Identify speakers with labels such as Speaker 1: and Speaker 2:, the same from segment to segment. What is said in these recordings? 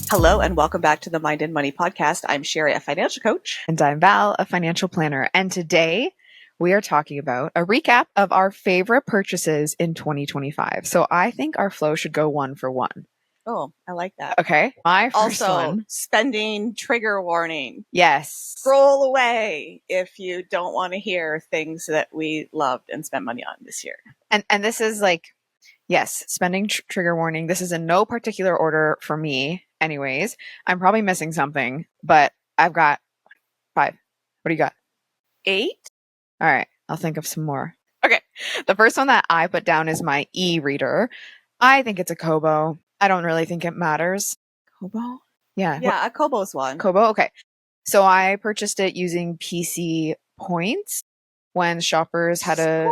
Speaker 1: Hello and welcome back to the Mind and Money podcast. I'm Sherry, a financial coach.
Speaker 2: And I'm Val, a financial planner. And today we are talking about a recap of our favorite purchases in 2025. So I think our flow should go one for one.
Speaker 1: Oh, I like that.
Speaker 2: Okay. My first
Speaker 1: Also,
Speaker 2: one.
Speaker 1: spending trigger warning.
Speaker 2: Yes.
Speaker 1: Scroll away if you don't want to hear things that we loved and spent money on this year.
Speaker 2: And this is like, yes, spending trigger warning. This is in no particular order for me. Anyways, I'm probably missing something, but I've got 5. What do you got?
Speaker 1: 8?
Speaker 2: All right. I'll think of some more. Okay. The first one that I put down is my e-reader. I think it's a Kobo. I don't really think it matters.
Speaker 1: Kobo?
Speaker 2: Yeah.
Speaker 1: Yeah, a Kobo's one.
Speaker 2: Kobo? Okay. So I purchased it using PC points when shoppers had a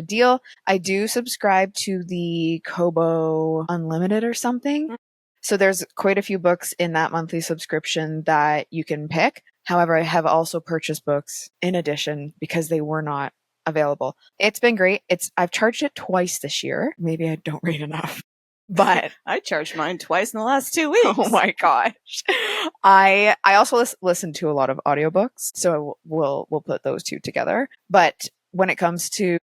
Speaker 2: deal. I do subscribe to the Kobo Unlimited or something. Mm-hmm. So there's quite a few books in that monthly subscription that you can pick. However, I have also purchased books in addition because they were not available. It's been great. I've charged it twice this year. Maybe I don't read enough. But
Speaker 1: I charged mine twice in the last 2 weeks.
Speaker 2: Oh my gosh. I also listen to a lot of audiobooks, so we'll put those two together. But when it comes to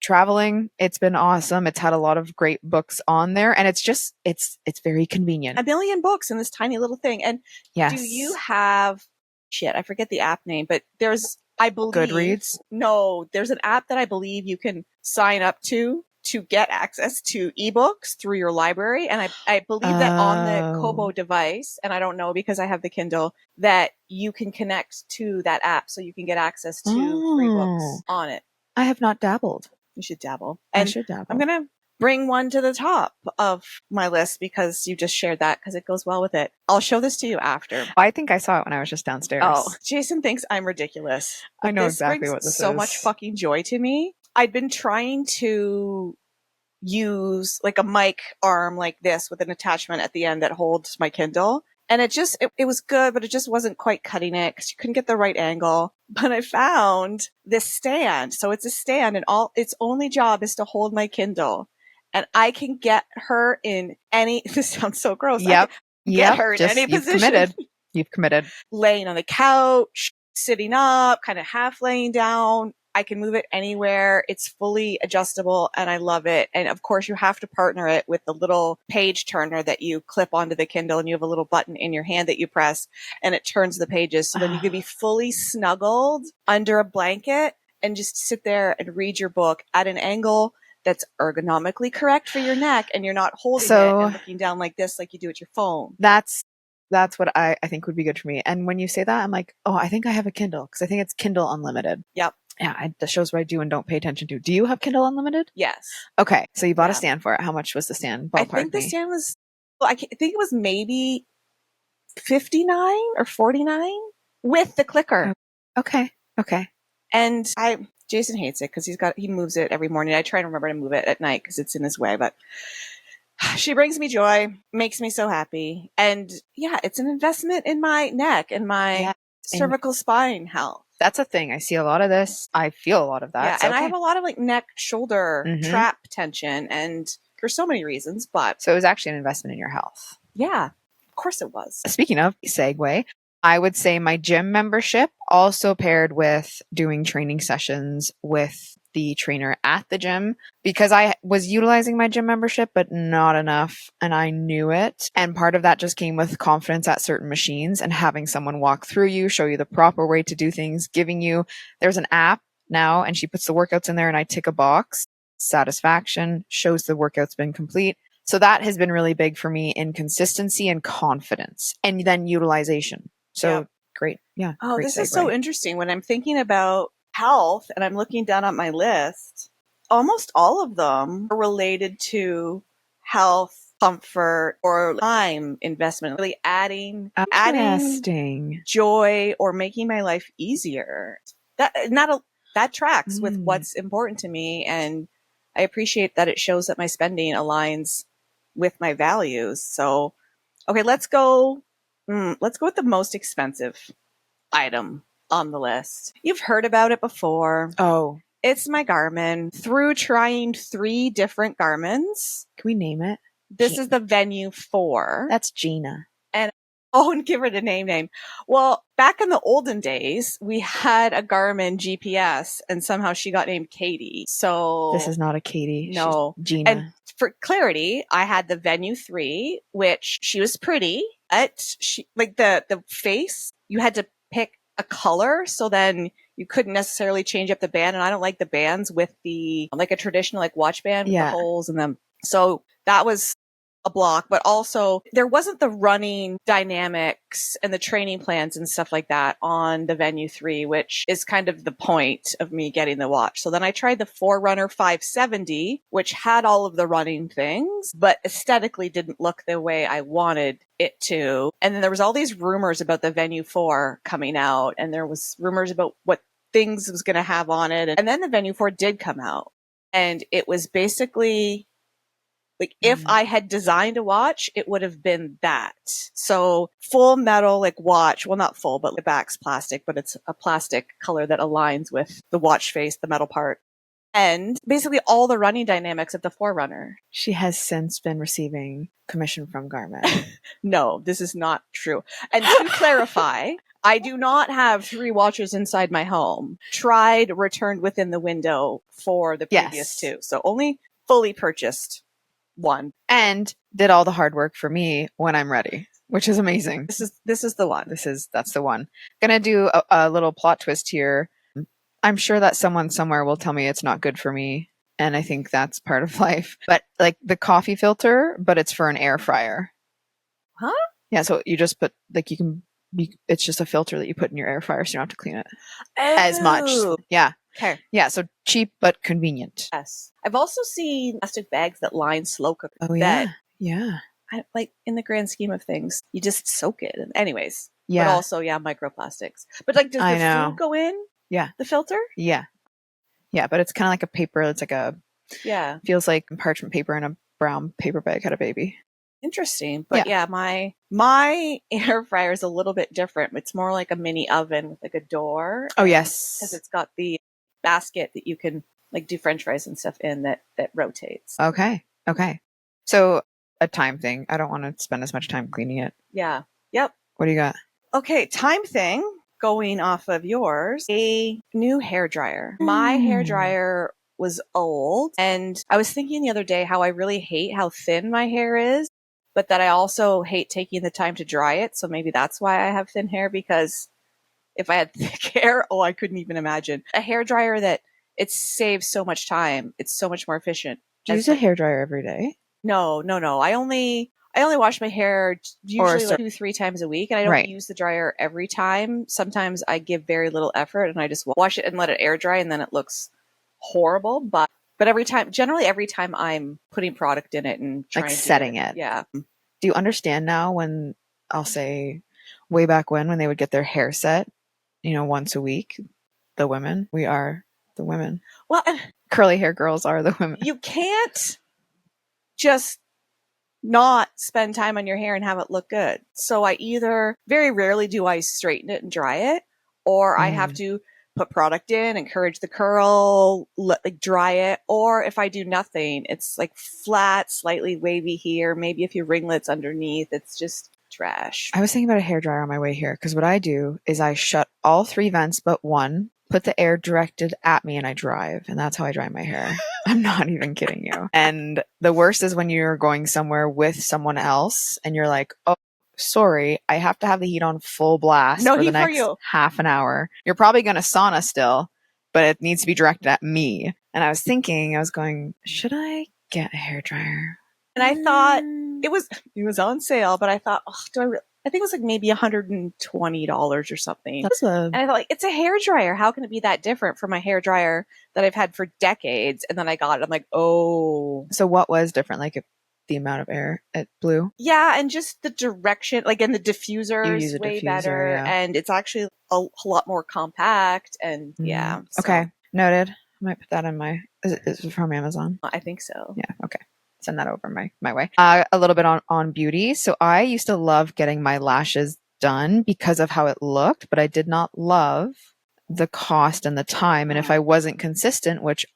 Speaker 2: traveling, it's been awesome. It's had a lot of great books on there, and it's very convenient.
Speaker 1: 1 million books in this tiny little thing. And
Speaker 2: yes.
Speaker 1: Do you have I forget the app name, but there's, I believe,
Speaker 2: Goodreads?
Speaker 1: No, there's an app that I believe you can sign up to get access to ebooks through your library. And I believe that on the Kobo device, and I don't know because I have the Kindle, that you can connect to that app so you can get access to free books on it.
Speaker 2: I have not dabbled.
Speaker 1: You should dabble.
Speaker 2: I should dabble.
Speaker 1: I'm going to bring one to the top of my list because you just shared that because it goes well with it. I'll show this to you after.
Speaker 2: I think I saw it when I was just downstairs.
Speaker 1: Oh, Jason thinks I'm ridiculous.
Speaker 2: I know exactly what this is.
Speaker 1: So much fucking joy to me. I'd been trying to use like a mic arm like this with an attachment at the end that holds my Kindle. And it was good, but it just wasn't quite cutting it because you couldn't get the right angle. But I found this stand. So it's a stand and its only job is to hold my Kindle. And I can get her in any, this sounds so gross.
Speaker 2: Yep.
Speaker 1: Get her in any position.
Speaker 2: You've committed.
Speaker 1: Laying on the couch, sitting up, kind of half laying down. I can move it anywhere. It's fully adjustable and I love it. And of course you have to partner it with the little page turner that you clip onto the Kindle, and you have a little button in your hand that you press and it turns the pages. So then you can be fully snuggled under a blanket and just sit there and read your book at an angle that's ergonomically correct for your neck. And you're not holding it and looking down like this, like you do with your phone.
Speaker 2: That's what I think would be good for me. And when you say that, I'm like, oh, I think I have a Kindle because I think it's Kindle Unlimited.
Speaker 1: Yep.
Speaker 2: Yeah, that shows what I do and don't pay attention to. Do you have Kindle Unlimited?
Speaker 1: Yes.
Speaker 2: Okay, so you bought a stand for it. How much was the stand?
Speaker 1: I think the stand was, I think it was maybe $59 or $49 with the clicker.
Speaker 2: Okay.
Speaker 1: And Jason hates it because he moves it every morning. I try to remember to move it at night because it's in his way, but she brings me joy, makes me so happy. And yeah, it's an investment in my neck and my cervical spine health.
Speaker 2: That's a thing. I see a lot of this. I feel a lot of that.
Speaker 1: Yeah, and I have a lot of like neck, shoulder, trap tension, and for so many reasons. But
Speaker 2: so it was actually an investment in your health.
Speaker 1: Yeah, of course it was.
Speaker 2: Speaking of segue, I would say my gym membership also paired with doing training sessions with the trainer at the gym, because I was utilizing my gym membership, but not enough. And I knew it. And part of that just came with confidence at certain machines and having someone walk through you, show you the proper way to do things, there's an app now and she puts the workouts in there and I tick a box. Satisfaction shows the workout's been complete. So that has been really big for me in consistency and confidence and then utilization. So great. Yeah.
Speaker 1: Oh, this is so interesting. When I'm thinking about health and I'm looking down on my list, almost all of them are related to health, comfort, or time investment, really adding joy or making my life easier. That tracks with what's important to me, and I appreciate that it shows that my spending aligns with my values. So, okay, let's go with the most expensive item on the list. You've heard about it before.
Speaker 2: Oh.
Speaker 1: It's my Garmin. Through trying 3 different Garmins.
Speaker 2: Can we name it?
Speaker 1: This is the Venue 4.
Speaker 2: That's Gina.
Speaker 1: And give her the name. Well, back in the olden days, we had a Garmin GPS, and somehow she got named Katie. So
Speaker 2: This is not a Katie.
Speaker 1: No.
Speaker 2: She's Gina.
Speaker 1: And for clarity, I had the Venue 3, which she was pretty. But she, like the face, you had to pick a color, so then you couldn't necessarily change up the band. And I don't like the bands with the, like a traditional like watch band with the holes in them. So that was a block, but also there wasn't the running dynamics and the training plans and stuff like that on the Venue 3, which is kind of the point of me getting the watch. So then I tried the Forerunner 570, which had all of the running things, but aesthetically didn't look the way I wanted it to. And then there was all these rumors about the Venue 4 coming out, and there was rumors about what things it was going to have on it. And then the Venue 4 did come out, and it was basically like if I had designed a watch, it would have been that. So full metal, like watch. Well, not full, but the back's plastic, but it's a plastic color that aligns with the watch face, the metal part. And basically all the running dynamics of the Forerunner.
Speaker 2: She has since been receiving commission from Garmin.
Speaker 1: No, this is not true. And to clarify, I do not have 3 watches inside my home. Tried, returned within the window for the previous 2. So only fully purchased 1.
Speaker 2: And did all the hard work for me when I'm ready, which is amazing.
Speaker 1: This is the one.
Speaker 2: That's the one. Gonna do a little plot twist here. I'm sure that someone somewhere will tell me it's not good for me, and I think that's part of life. But like the coffee filter, but it's for an air fryer.
Speaker 1: Huh?
Speaker 2: Yeah, so you just put like it's just a filter that you put in your air fryer, so you don't have to clean it as much. Yeah.
Speaker 1: Okay.
Speaker 2: Yeah, so cheap but convenient.
Speaker 1: Yes. I've also seen plastic bags that line slow cookers.
Speaker 2: Oh, yeah. Yeah.
Speaker 1: Like in the grand scheme of things, you just soak it. Anyways.
Speaker 2: Yeah.
Speaker 1: But also, microplastics. But like, does the food go in?
Speaker 2: Yeah.
Speaker 1: The filter?
Speaker 2: Yeah. Yeah, but it's kind of like a paper. It's like feels like parchment paper in a brown paper bag had a baby.
Speaker 1: Interesting. But my air fryer is a little bit different. It's more like a mini oven with like a door.
Speaker 2: Oh, yes.
Speaker 1: Because it's got the basket that you can like do French fries and stuff in that rotates.
Speaker 2: Okay. So a time thing. I don't want to spend as much time cleaning it.
Speaker 1: Yeah. Yep.
Speaker 2: What do you got?
Speaker 1: Okay. Time thing. Going off of yours, a new hair dryer. My hair dryer was old, and I was thinking the other day how I really hate how thin my hair is, but that I also hate taking the time to dry it. So maybe that's why I have thin hair, because if I had thick hair, I couldn't even imagine. A hair dryer that it saves so much time. It's so much more efficient.
Speaker 2: Do you use a hair dryer every day?
Speaker 1: No. I only wash my hair usually like 2-3 times a week, and I don't use the dryer every time. Sometimes I give very little effort and I just wash it and let it air dry, and then it looks horrible. But generally every time I'm putting product in it and trying
Speaker 2: like setting it.
Speaker 1: Yeah.
Speaker 2: Do you understand now when I'll say way back when they would get their hair set, once a week? The women, we are the women.
Speaker 1: Well,
Speaker 2: curly hair girls are the women.
Speaker 1: You can't just not spend time on your hair and have it look good. So very rarely do I straighten it and dry it, or I have to put product in, encourage the curl, dry it. Or if I do nothing, it's like flat, slightly wavy here, maybe a few ringlets underneath. It's just trash.
Speaker 2: I was thinking about a hairdryer on my way here, because what I do is I shut all 3 vents but one, put the air directed at me, and I drive. And that's how I dry my hair. I'm not even kidding you. And the worst is when you're going somewhere with someone else and you're like, oh, sorry, I have to have the heat on full blast for the next half an hour. You're probably going to sauna still, but it needs to be directed at me. And I was going, should I get a hairdryer?
Speaker 1: And I thought it was on sale, but I thought, I think it was like maybe $120 or something. And I thought, like, it's a hairdryer. How can it be that different from my hairdryer that I've had for decades? And then I got it. I'm like, oh.
Speaker 2: So what was different? Like the amount of air it blew?
Speaker 1: Yeah, and just the direction, like, and the diffuser is way better. Yeah. And it's actually a lot more compact. And yeah.
Speaker 2: So. Okay, noted. I might put that in my... Is it from Amazon?
Speaker 1: I think so.
Speaker 2: Yeah, okay. Send that over my way. A little bit on beauty. So I used to love getting my lashes done because of how it looked, but I did not love the cost and the time. And if I wasn't consistent, which,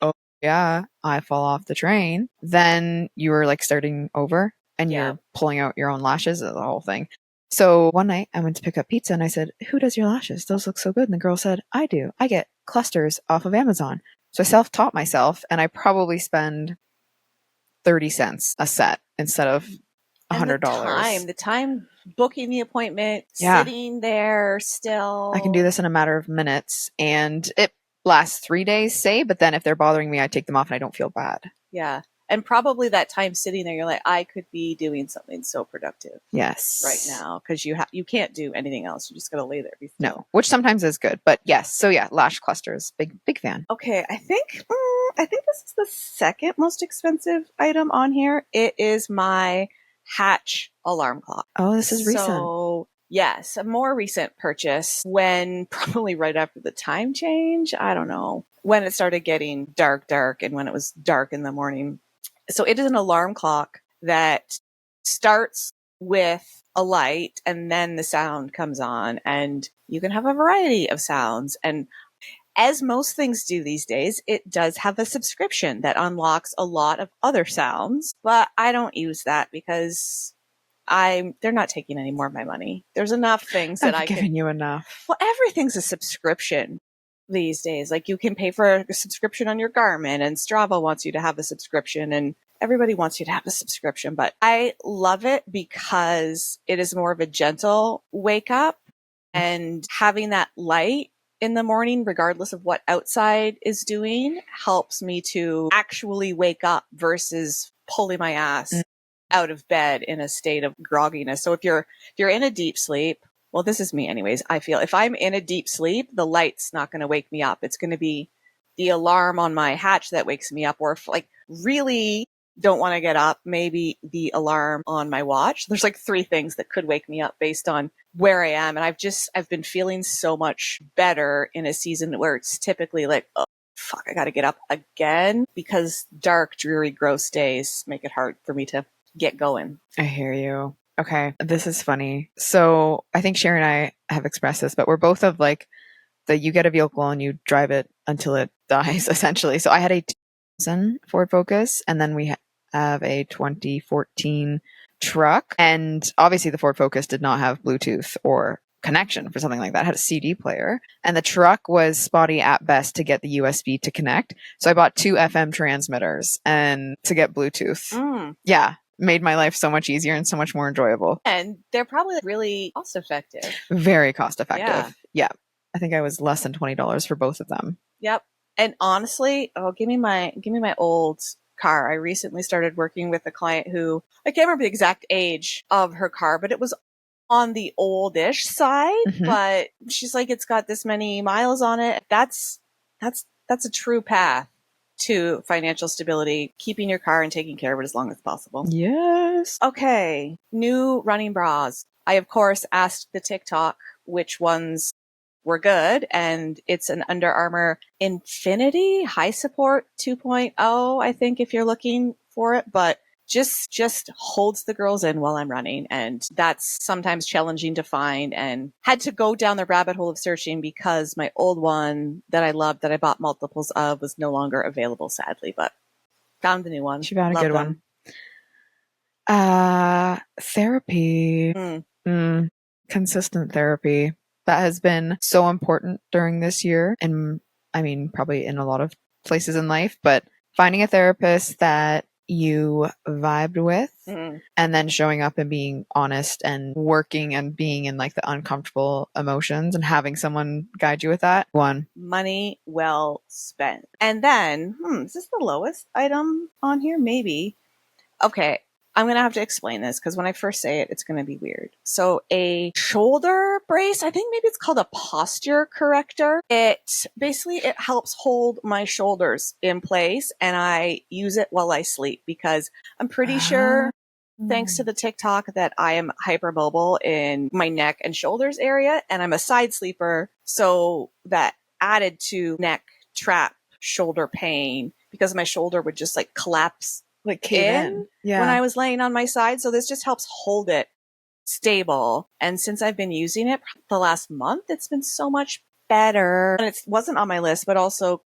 Speaker 2: I fall off the train, then you were like starting over. and
Speaker 1: Yeah.
Speaker 2: you're pulling out your own lashes, the whole thing. So one night I went to pick up pizza and I said, "Who does your lashes? Those look so good." And the girl said, "I do. I get clusters off of Amazon." So I self-taught myself, and I probably spend 30 cents a set instead of
Speaker 1: And
Speaker 2: $100.
Speaker 1: the time booking the appointment,
Speaker 2: Yeah.
Speaker 1: sitting there still.
Speaker 2: I can do this in a matter of minutes, and it lasts 3 days, say, but then if they're bothering me, I take them off and I don't feel bad.
Speaker 1: Yeah. And probably that time sitting there, you're like, I could be doing something so productive
Speaker 2: Yes.
Speaker 1: right now, because you can't do anything else. You just got to lay there.
Speaker 2: No, which sometimes is good, but yes. So yeah, lash clusters, big fan.
Speaker 1: Okay, I think this is the second most expensive item on here. It is my Hatch alarm clock.
Speaker 2: Oh, this is recent.
Speaker 1: So yes, a more recent purchase when probably right after the time change. I don't know when it started getting dark, and when it was dark in the morning. So it is an alarm clock that starts with a light and then the sound comes on, and you can have a variety of sounds. And as most things do these days, it does have a subscription that unlocks a lot of other sounds, but I don't use that because they're not taking any more of my money. There's enough things that
Speaker 2: I've given you enough.
Speaker 1: Well, everything's a subscription these days. Like, you can pay for a subscription on your Garmin, and Strava wants you to have a subscription, and everybody wants you to have a subscription. But I love it because it is more of a gentle wake up, and having that light in the morning, regardless of what outside is doing, helps me to actually wake up versus pulling my ass out of bed in a state of grogginess. So if you're in a deep sleep, well, this is me anyways. I feel if I'm in a deep sleep, the light's not going to wake me up. It's going to be the alarm on my Hatch that wakes me up. Or if like really don't want to get up, maybe the alarm on my watch. There's like 3 things that could wake me up based on where I am. And I've been feeling so much better in a season where it's typically like, oh, fuck, I got to get up again, because dark, dreary, gross days make it hard for me to get going.
Speaker 2: I hear you. Okay, this is funny. So I think Sherry and I have expressed this, but we're both of like that you get a vehicle and you drive it until it dies, essentially. So I had a 2000 Ford Focus, and then we have a 2014 truck. And obviously the Ford Focus did not have Bluetooth or connection for something like that. It had a CD player, and the truck was spotty at best to get the USB to connect. So I bought 2 FM transmitters and to get Bluetooth. Yeah. Made my life so much easier and so much more enjoyable.
Speaker 1: And they're probably really cost effective.
Speaker 2: Very cost effective. Yeah. I think I was less than $20 for both of them.
Speaker 1: Yep. And honestly, give me my old car. I recently started working with a client who, I can't remember the exact age of her car, but it was on the oldish side. But she's like, it's got this many miles on it. That's a true path to financial stability, keeping your car and taking care of it as long as possible.
Speaker 2: Yes.
Speaker 1: Okay. New running bras. I, of course, asked the TikTok which ones were good, and it's an Under Armour Infinity High Support 2.0, I think, if you're looking for it, but just holds the girls in while I'm running. And that's sometimes challenging to find, and had to go down the rabbit hole of searching because my old one that I loved, that I bought multiples of, was no longer available, sadly, but found the new one.
Speaker 2: She found a good one. Therapy. Consistent therapy. That has been so important during this year. And I mean, probably in a lot of places in life, but finding a therapist that you vibed with and then showing up and being honest and working and being in like the uncomfortable emotions and having someone guide you with that.
Speaker 1: Money well spent. And then, is this the lowest item on here? Maybe. Okay. I'm going to have to explain this because when I first say it, it's going to be weird. So a shoulder brace, I think maybe it's called a posture corrector. It helps hold my shoulders in place, and I use it while I sleep because I'm pretty sure, thanks to the TikTok, that I am hypermobile in my neck and shoulders area, and I'm a side sleeper. So that added to neck trap shoulder pain because my shoulder would just like collapse, like cave in when I was laying on my side. So this just helps hold it stable. And since I've been using it the last month, it's been so much better. And it wasn't on my list, but also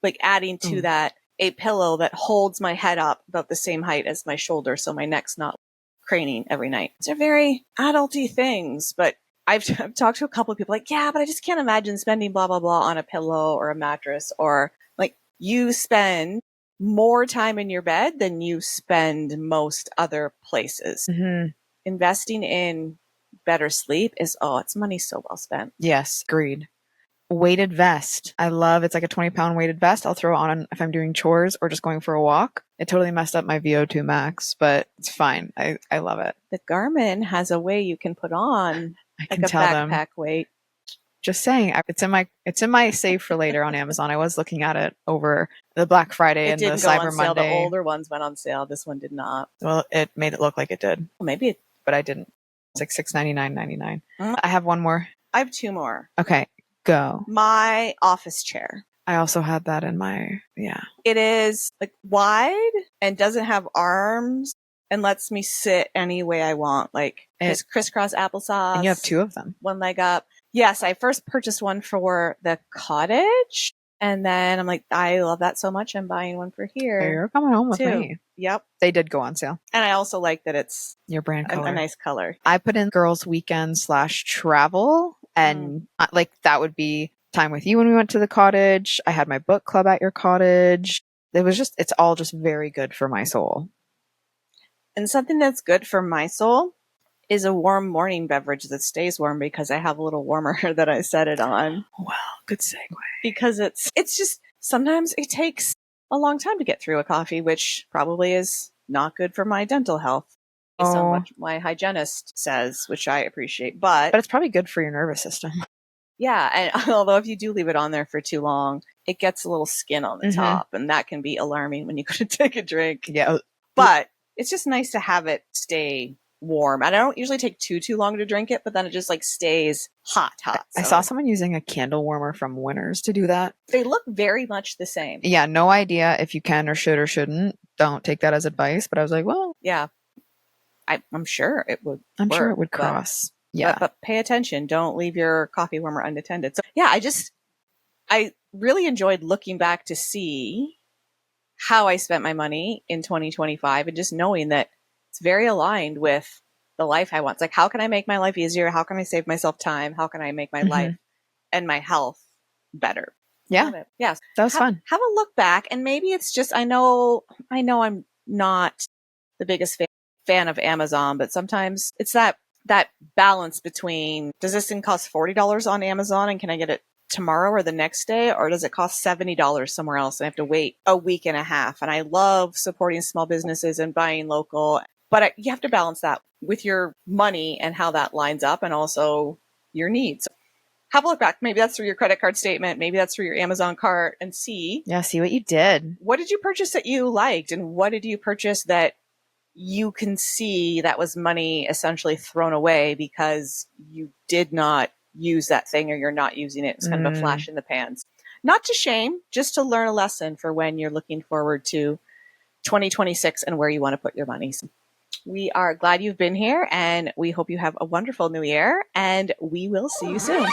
Speaker 1: like adding to that a pillow that holds my head up about the same height as my shoulder, so my neck's not craning every night. These are very adulty things, but I've talked to a couple of people like, yeah, but I just can't imagine spending blah, blah, blah on a pillow or a mattress, or like you spend more time in your bed than you spend most other places.
Speaker 2: Mm-hmm.
Speaker 1: Investing in better sleep is, it's money so well spent.
Speaker 2: Yes, agreed. Weighted vest. I love it's like a 20-pound weighted vest. I'll throw it on if I'm doing chores or just going for a walk. It totally messed up my VO2 max, but it's fine. I love it.
Speaker 1: The Garmin has a way you can put on
Speaker 2: I
Speaker 1: like
Speaker 2: can
Speaker 1: a
Speaker 2: tell them.
Speaker 1: backpack weight.
Speaker 2: Just saying, it's in my save for later on Amazon. I was looking at it over the Black Friday and the
Speaker 1: didn't go
Speaker 2: Cyber
Speaker 1: on sale.
Speaker 2: Monday.
Speaker 1: The older ones went on sale. This one did not.
Speaker 2: Well, it made it look like it did.
Speaker 1: Well, maybe
Speaker 2: but I didn't. It's like $699.99.
Speaker 1: Mm.
Speaker 2: I have one more.
Speaker 1: I have two more.
Speaker 2: Okay, go.
Speaker 1: My office chair.
Speaker 2: I also had that in my, yeah.
Speaker 1: It is like wide and doesn't have arms and lets me sit any way I want. Like it's crisscross applesauce.
Speaker 2: And you have two of them.
Speaker 1: One leg up. Yes, I first purchased one for the cottage. And then I'm like, I love that so much. I'm buying one for here.
Speaker 2: So you're coming home with
Speaker 1: too.
Speaker 2: me.
Speaker 1: Yep.
Speaker 2: They did go on sale.
Speaker 1: And I also like that it's
Speaker 2: your brand color.
Speaker 1: A nice color.
Speaker 2: I put in girls' weekend / travel. And like that would be time with you when we went to the cottage. I had my book club at your cottage. It's all just very good for my soul.
Speaker 1: And something that's good for my soul is a warm morning beverage that stays warm because I have a little warmer that I set it on.
Speaker 2: Wow, good segue.
Speaker 1: Because it's just, sometimes it takes a long time to get through a coffee, which probably is not good for my dental health. Based on what my hygienist says, which I appreciate. But
Speaker 2: it's probably good for your nervous system.
Speaker 1: Yeah, and although if you do leave it on there for too long, it gets a little skin on the top, and that can be alarming when you go to take a drink.
Speaker 2: Yeah.
Speaker 1: But it's just nice to have it stay warm. And I don't usually take too long to drink it, but then it just like stays hot. So.
Speaker 2: I saw someone using a candle warmer from Winners to do that.
Speaker 1: They look very much the same.
Speaker 2: Yeah, no idea if you can or should or shouldn't. Don't take that as advice, but I was like, well.
Speaker 1: Yeah. I'm sure it would
Speaker 2: sure it would cross. Yeah.
Speaker 1: But pay attention. Don't leave your coffee warmer unattended. So yeah, I really enjoyed looking back to see how I spent my money in 2025 and just knowing that it's very aligned with the life I want. It's like, how can I make my life easier? How can I save myself time? How can I make my life and my health better?
Speaker 2: Yeah.
Speaker 1: Yes.
Speaker 2: That was fun.
Speaker 1: Have a look back, and maybe it's just, I know I'm not the biggest fan of Amazon, but sometimes it's that balance between, does this thing cost $40 on Amazon and can I get it tomorrow or the next day, or does it cost $70 somewhere else and I have to wait a week and a half? And I love supporting small businesses and buying local, but you have to balance that with your money and how that lines up, and also your needs. Have a look back. Maybe that's through your credit card statement. Maybe that's through your Amazon cart, and see
Speaker 2: what you did.
Speaker 1: What did you purchase that you liked, and what did you purchase that you can see that was money essentially thrown away because you did not use that thing, or you're not using it. It's kind of a flash in the pans. Not to shame, just to learn a lesson for when you're looking forward to 2026 and where you want to put your money. So we are glad you've been here, and we hope you have a wonderful new year, and we will see you soon.